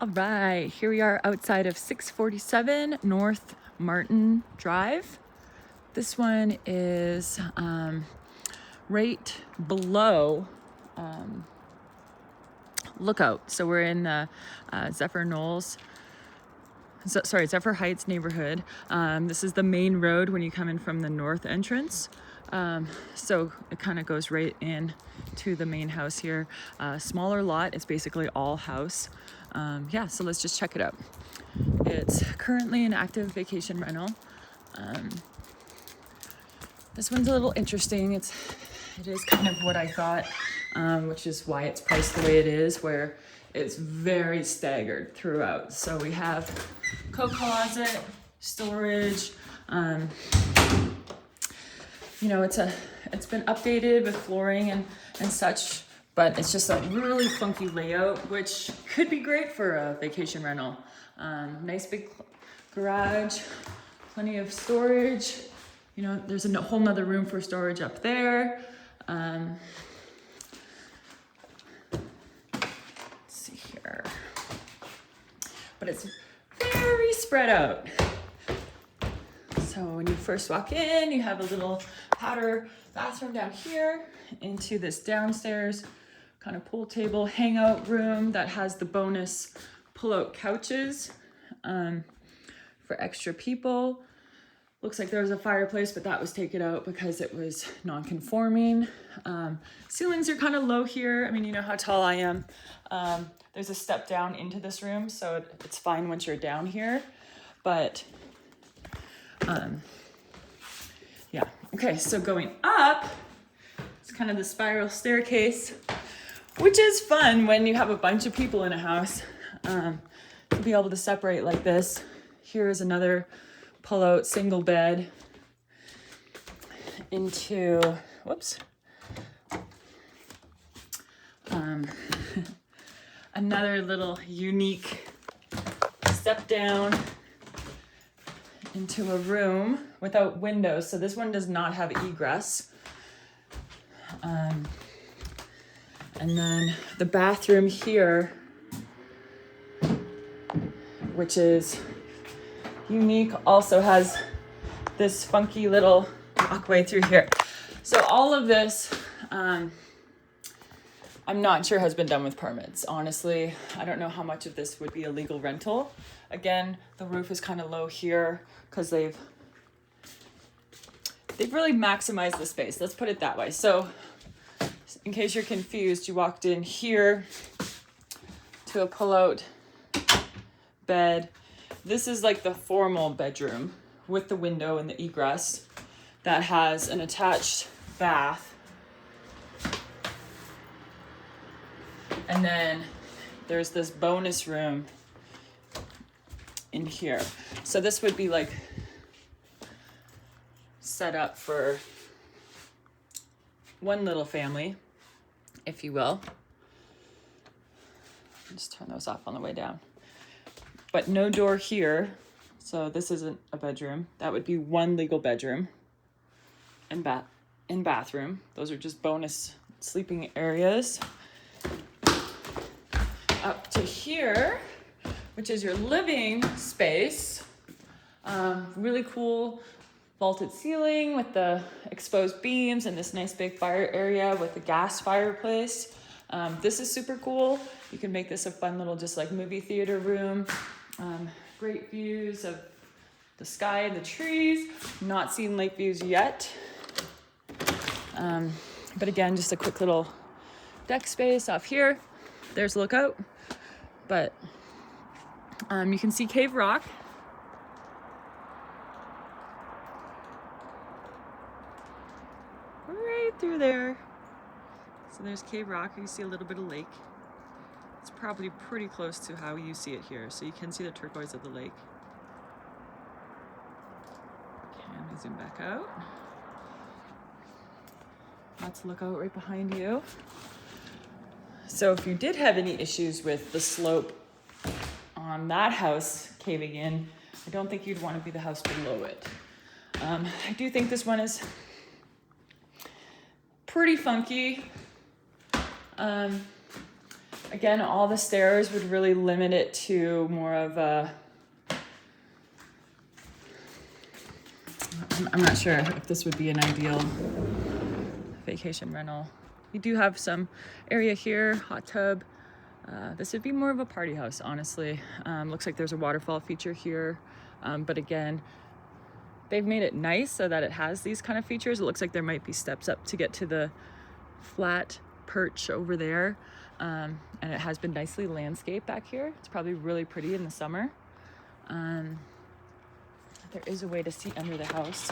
All right, here we are outside of 647 North Martin Drive. This one is right below Lookout. So we're in the Zephyr Heights neighborhood. This is the main road when you come in from the north entrance. So it kind of goes right in to the main house here. Smaller lot, it's basically all house. Yeah, so let's just check it out. It's currently an active vacation rental. This one's a little interesting. It is kind of what I thought, which is why it's priced the way it is, where it's very staggered throughout. So we have coat closet, storage. You know, it's been updated with flooring and such, but it's just a really funky layout, which could be great for a vacation rental. Nice big garage, plenty of storage. You know, there's a whole nother room for storage up there. Let's see here. But it's very spread out. So when you first walk in, you have a little powder bathroom down here into this downstairs kind of pool table hangout room that has the bonus pull-out couches for extra people. Looks like there was a fireplace, but that was taken out because it was non-conforming. Ceilings are kind of low here. I mean, you know how tall I am. There's a step down into this room, so it's fine once you're down here. But yeah, okay, so going up, it's kind of the spiral staircase, which is fun when you have a bunch of people in a house, to be able to separate like this. Here is another pull-out single bed into, whoops, another little unique step down into a room without windows. So this one does not have egress. And then the bathroom here, which is unique, also has this funky little walkway through here. So all of this, I'm not sure has been done with permits. Honestly, I don't know how much of this would be a legal rental. Again, the roof is kind of low here because they've really maximized the space. Let's put it that way. So in case you're confused, you walked in here to a pull-out bed. This is like the formal bedroom with the window and the egress that has an attached bath. And then there's this bonus room in here. So this would be like set up for one little family, if you will. Just turn those off on the way down. But no door here, so this isn't a bedroom. That would be one legal bedroom and bathroom. Those are just bonus sleeping areas. Up to here, which is your living space. Really cool vaulted ceiling with the exposed beams and this nice big fire area with the gas fireplace. This is super cool. You can make this a fun little just like movie theater room. Great views of the sky and the trees. Not seen lake views yet. But again, just a quick little deck space off here. There's Lookout. But you can see Cave Rock. Right through there. So there's Cave Rock. You can see a little bit of lake. It's probably pretty close to how you see it here. So you can see the turquoise of the lake. Okay, let me zoom back out. That's Lookout right behind you. So if you did have any issues with the slope on that house caving in, I don't think you'd want to be the house below it. I do think this one is pretty funky. Again, all the stairs would really limit it to more of a, I'm not sure if this would be an ideal vacation rental. You do have some area here, hot tub. This would be more of a party house, honestly. Looks like there's a waterfall feature here. But again, they've made it nice so that it has these kind of features. It looks like there might be steps up to get to the flat perch over there. And it has been nicely landscaped back here. It's probably really pretty in the summer. There is a way to see under the house.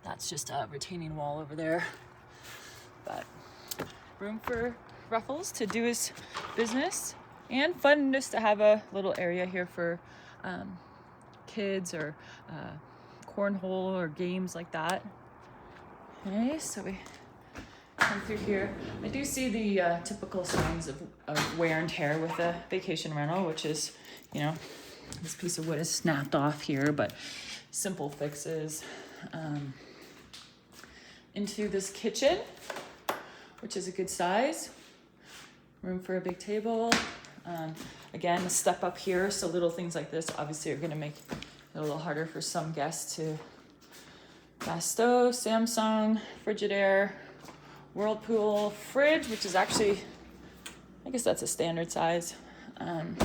That's just a retaining wall over there. But room for Ruffles to do his business, and fun just to have a little area here for kids or cornhole or games like that. Okay, so we come through here. I do see the typical signs of wear and tear with a vacation rental, which is, you know, this piece of wood is snapped off here, but simple fixes. Into this kitchen, which is a good size. Room for a big table. Again, a step up here, so little things like this obviously are gonna make it a little harder for some guests to. Gas stove, Samsung, Frigidaire, Whirlpool, fridge, which is actually, I guess that's a standard size. And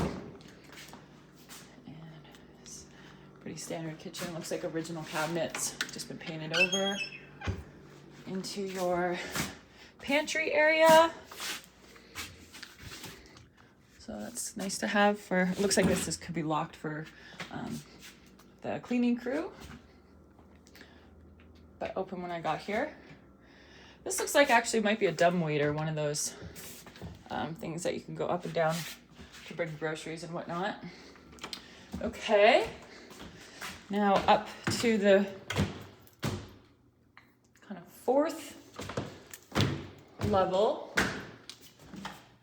it's pretty standard kitchen. Looks like original cabinets, just been painted over. Into your pantry area. So that's nice to have for, it looks like this could be locked for the cleaning crew. But open when I got here. This looks like actually might be a dumbwaiter, one of those things that you can go up and down to bring groceries and whatnot. Okay, now up to the kind of fourth level.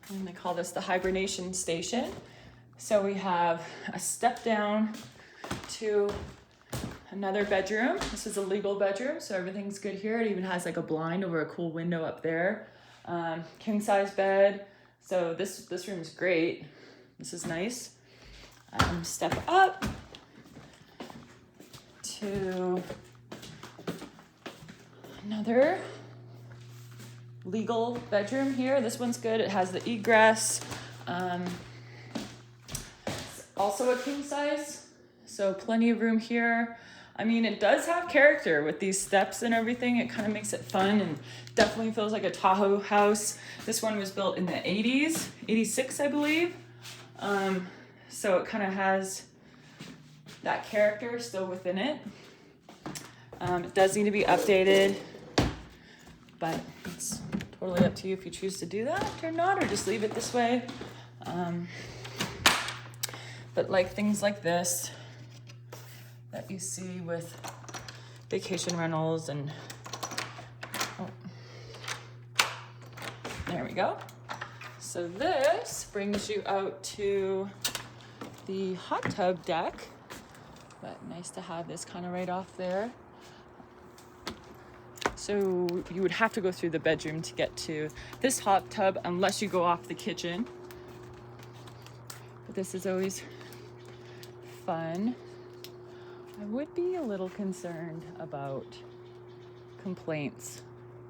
And they call this the hibernation station. So we have a step down to another bedroom. This is a legal bedroom, so everything's good here. It even has like a blind over a cool window up there. King size bed. So this room is great. This is nice. Step up to another legal bedroom here. This one's good. It has the egress. It's also a king size, so plenty of room here. I mean, it does have character with these steps and everything. It kind of makes it fun and definitely feels like a Tahoe house. This one was built in the 80s, 86, I believe. So it kind of has that character still within it. It does need to be updated, but it's totally up to you if you choose to do that or not, or just leave it this way. But like things like this that you see with vacation rentals and, oh, there we go. So this brings you out to the hot tub deck, but nice to have this kind of right off there. So you would have to go through the bedroom to get to this hot tub unless you go off the kitchen. But this is always fun. I would be a little concerned about complaints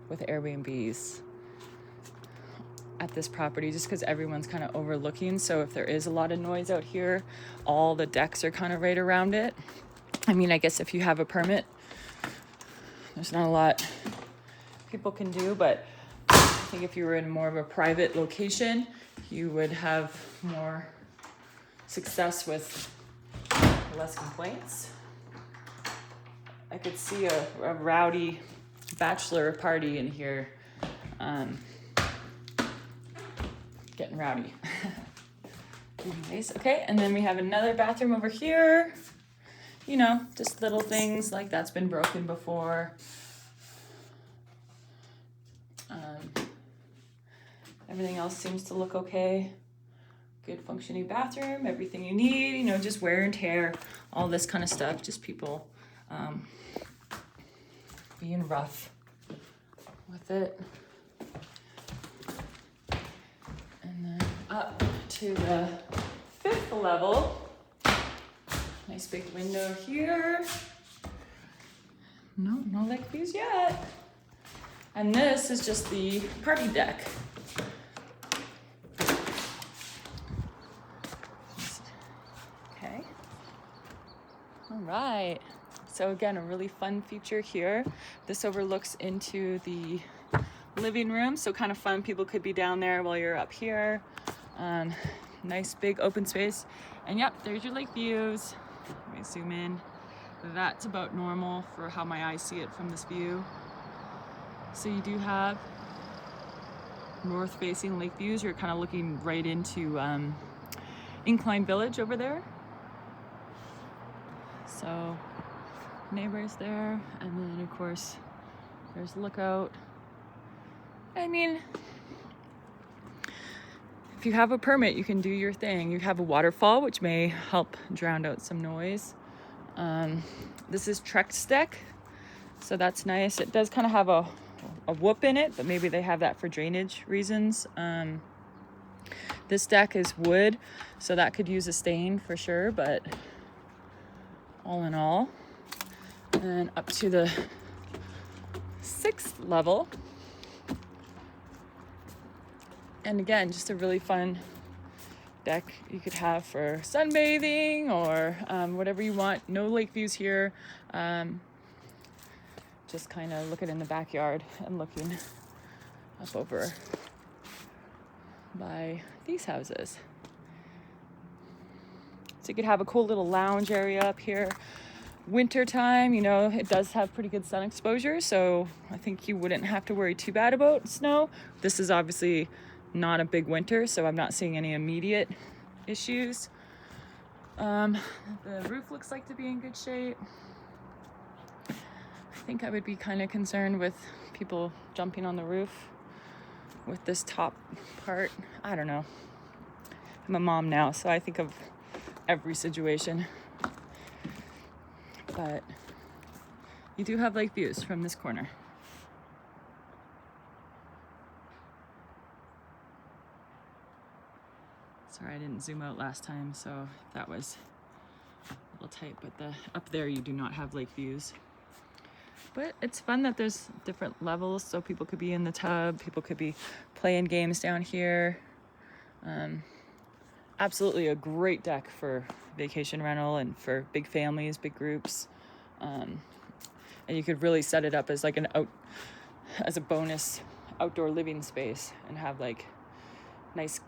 with Airbnbs at this property, just because everyone's kind of overlooking. So if there is a lot of noise out here, all the decks are kind of right around it. I mean, I guess if you have a permit, there's not a lot people can do, but I think if you were in more of a private location, you would have more success with less complaints. I could see a rowdy bachelor party in here, getting rowdy. Anyways, okay, and then we have another bathroom over here. You know, just little things like that's been broken before. Everything else seems to look okay. Good functioning bathroom, everything you need, you know, just wear and tear, all this kind of stuff, just people being rough with it. up to the 5th level. Nice big window here. No lake views yet. And this is just the party deck. Okay. All right. So again, a really fun feature here. This overlooks into the living room, so kind of fun. People could be down there while you're up here. Nice big open space. And yep, there's your lake views. Let me zoom in. That's about normal for how my eyes see it from this view. So you do have north-facing lake views. You're kind of looking right into Incline Village over there. So neighbors there, and then of course there's Lookout. I mean, if you have a permit, you can do your thing. You have a waterfall, which may help drown out some noise. This is Trex deck, so that's nice. It does kind of have a whoop in it, but maybe they have that for drainage reasons. This deck is wood, so that could use a stain for sure, but all in all. And up to the 6th level. And again, just a really fun deck you could have for sunbathing or whatever you want. No lake views here. Just kind of looking in the backyard and looking up over by these houses. So you could have a cool little lounge area up here. Winter time, you know, it does have pretty good sun exposure, so I think you wouldn't have to worry too bad about snow. This is obviously not a big winter, so I'm not seeing any immediate issues. The roof looks like to be in good shape. I think I would be kind of concerned with people jumping on the roof with this top part. I don't know. I'm a mom now, so I think of every situation. But you do have lake views from this corner. Sorry, I didn't zoom out last time, so that was a little tight, but up there you do not have lake views. But it's fun that there's different levels, so people could be in the tub, people could be playing games down here. Absolutely a great deck for vacation rental and for big families, big groups. And you could really set it up as like as a bonus outdoor living space and have like nice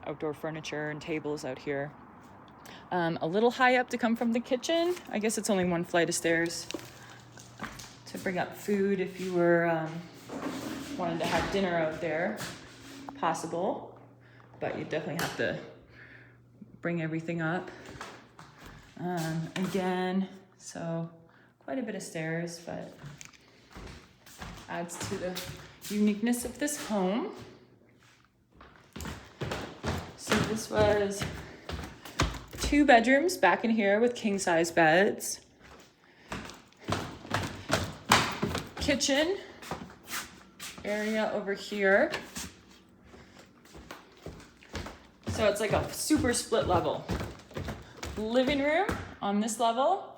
outdoor furniture and tables out here. A little high up to come from the kitchen. I guess it's only 1 flight of stairs to bring up food if you were wanted to have dinner out there. Possible, but you definitely have to bring everything up. Again, so quite a bit of stairs, but adds to the uniqueness of this home. So this was 2 bedrooms back in here with king size beds. Kitchen area over here. So it's like a super split level. Living room on this level.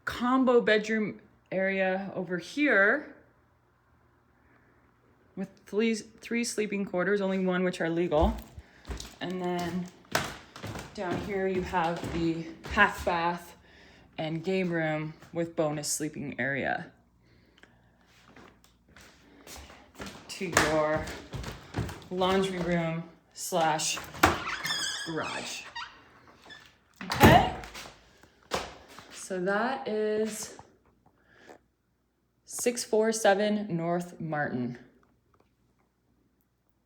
Combo bedroom area over here with three sleeping quarters, only 1 which are legal. And then down here you have the half bath and game room with bonus sleeping area. To your laundry room / garage. Okay? So that is 647 North Martin.